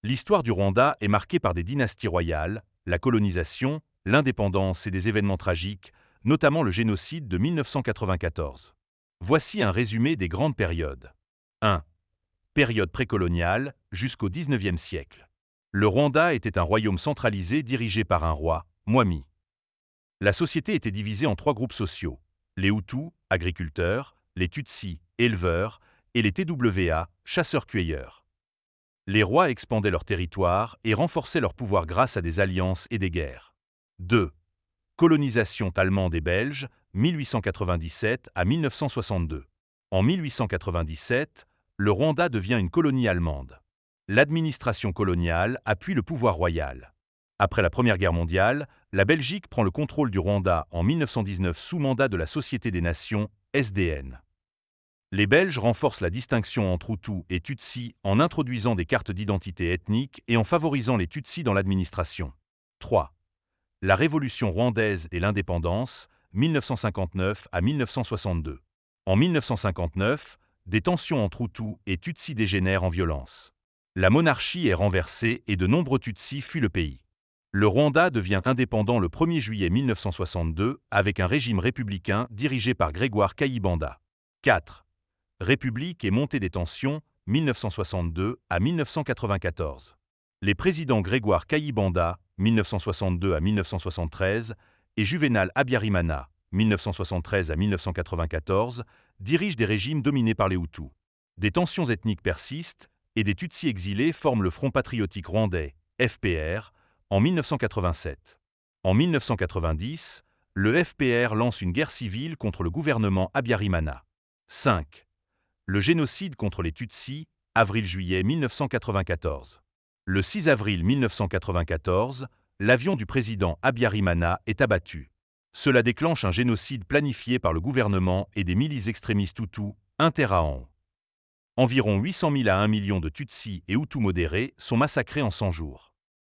L'histoire du Rwanda est marquée par des dynasties royales, la colonisation, l'indépendance et des événements tragiques, notamment le génocide de 1994. Voici un résumé des grandes périodes. 1. Période précoloniale, jusqu'au XIXe siècle. Le Rwanda était un royaume centralisé dirigé par un roi, Mwami. La société était divisée en trois groupes sociaux: les Hutus, agriculteurs, les Tutsis, éleveurs, et les TWA, chasseurs-cueilleurs. Les rois expandaient leur territoire et renforçaient leur pouvoir grâce à des alliances et des guerres. 2. Colonisation allemande et belge, 1897 à 1962. En 1897, le Rwanda devient une colonie allemande. L'administration coloniale appuie le pouvoir royal. Après la Première Guerre mondiale, la Belgique prend le contrôle du Rwanda en 1919 sous mandat de la Société des Nations, SDN. Les Belges renforcent la distinction entre Hutus et Tutsis en introduisant des cartes d'identité ethnique et en favorisant les Tutsis dans l'administration. 3. La Révolution rwandaise et l'indépendance, 1959 à 1962. En 1959, des tensions entre Hutus et Tutsis dégénèrent en violence. La monarchie est renversée et de nombreux Tutsis fuient le pays. Le Rwanda devient indépendant le 1er juillet 1962 avec un régime républicain dirigé par Grégoire Kayibanda. 4. République et montée des tensions, 1962 à 1994. Les présidents Grégoire Kayibanda, 1962 à 1973, et Juvenal Habyarimana, 1973 à 1994, dirigent des régimes dominés par les Hutus. Des tensions ethniques persistent et des Tutsis exilés forment le Front patriotique rwandais, FPR, en 1987. En 1990, le FPR lance une guerre civile contre le gouvernement Habyarimana. 5. Le génocide contre les Tutsis, avril-juillet 1994. Le 6 avril 1994, l'avion du président Habyarimana est abattu. Cela déclenche un génocide planifié par le gouvernement et des milices extrémistes Hutus, Interahamwe. Environ 800 000 à 1 million de Tutsis et Hutus modérés sont massacrés en 100 jours.